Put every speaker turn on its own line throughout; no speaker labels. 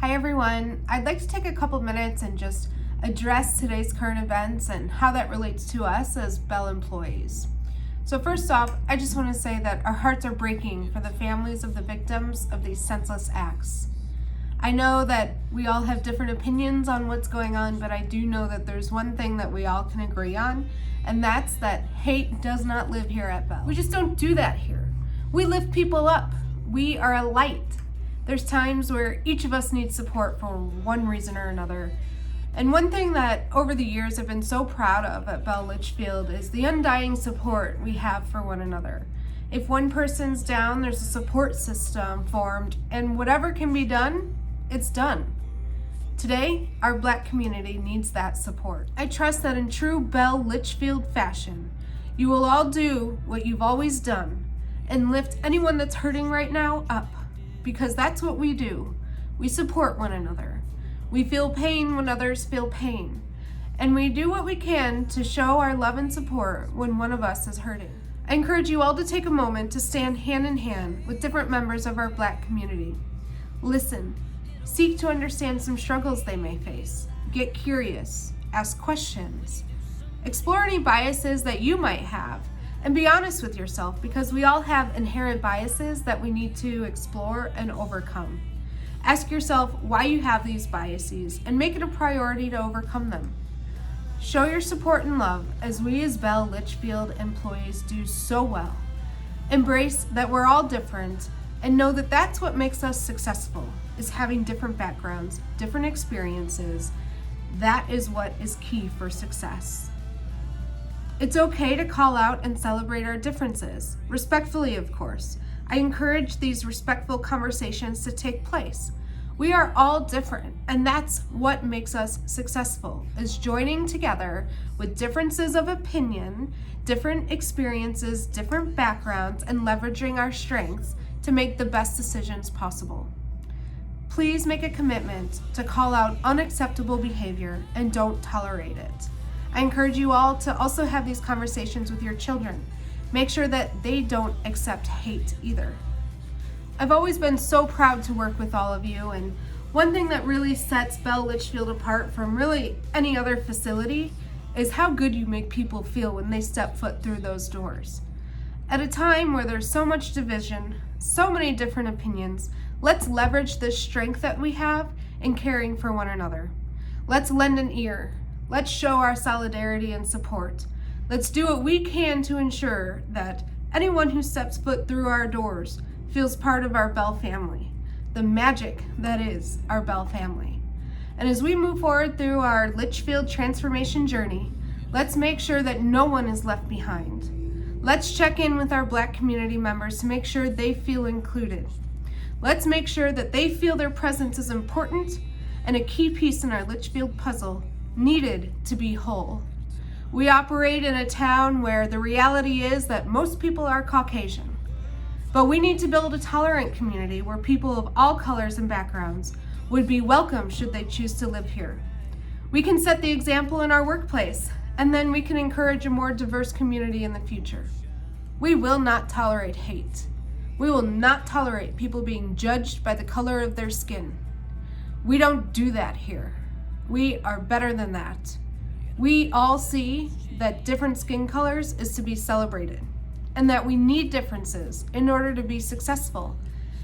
Hi everyone, I'd like to take a couple minutes and just address today's current events and how that relates to us as Bell employees. So first off, I just want to say that our hearts are breaking for the families of the victims of these senseless acts. I know that we all have different opinions on what's going on, but I do know that there's one thing that we all can agree on, and that's that hate does not live here at Bell. We just don't do that here. We lift people up. We are a light. There's times where each of us needs support for one reason or another. And one thing that over the years I've been so proud of at Bell Litchfield is the undying support we have for one another. If one person's down, there's a support system formed, and whatever can be done, it's done. Today, our Black community needs that support. I trust that in true Bell Litchfield fashion, you will all do what you've always done and lift anyone that's hurting right now up. Because that's what we do. We support one another. We feel pain when others feel pain. And we do what we can to show our love and support when one of us is hurting. I encourage you all to take a moment to stand hand in hand with different members of our Black community. Listen, seek to understand some struggles they may face. Get curious, ask questions, explore any biases that you might have, and be honest with yourself, because we all have inherent biases that we need to explore and overcome. Ask yourself why you have these biases and make it a priority to overcome them. Show your support and love as we as Bell Litchfield employees do so well. Embrace that we're all different and know that that's what makes us successful, is having different backgrounds, different experiences. That is what is key for success. It's okay to call out and celebrate our differences, respectfully, of course. I encourage these respectful conversations to take place. We are all different, and that's what makes us successful, is joining together with differences of opinion, different experiences, different backgrounds, and leveraging our strengths to make the best decisions possible. Please make a commitment to call out unacceptable behavior and don't tolerate it. I encourage you all to also have these conversations with your children. Make sure that they don't accept hate either. I've always been so proud to work with all of you, and one thing that really sets Bell Litchfield apart from really any other facility is how good you make people feel when they step foot through those doors. At a time where there's so much division, so many different opinions, let's leverage the strength that we have in caring for one another. Let's lend an ear. Let's show our solidarity and support. Let's do what we can to ensure that anyone who steps foot through our doors feels part of our Bell family, the magic that is our Bell family. And as we move forward through our Litchfield transformation journey, let's make sure that no one is left behind. Let's check in with our Black community members to make sure they feel included. Let's make sure that they feel their presence is important and a key piece in our Litchfield puzzle, needed to be whole. We operate in a town where the reality is that most people are Caucasian, but we need to build a tolerant community where people of all colors and backgrounds would be welcome should they choose to live here. We can set the example in our workplace, and then we can encourage a more diverse community in the future. We will not tolerate hate. We will not tolerate people being judged by the color of their skin. We don't do that here. We are better than that. We all see that different skin colors is to be celebrated, and that we need differences in order to be successful,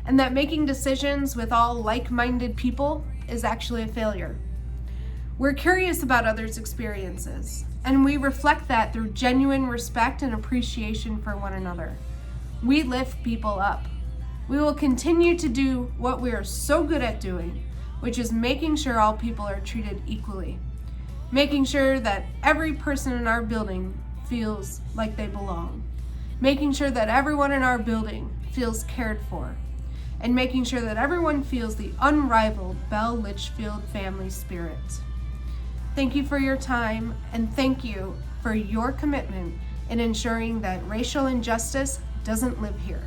and that making decisions with all like-minded people is actually a failure. We're curious about others' experiences, and we reflect that through genuine respect and appreciation for one another. We lift people up. We will continue to do what we are so good at doing, which is making sure all people are treated equally, making sure that every person in our building feels like they belong, making sure that everyone in our building feels cared for, and making sure that everyone feels the unrivaled Bell Litchfield family spirit. Thank you for your time, and thank you for your commitment in ensuring that racial injustice doesn't live here.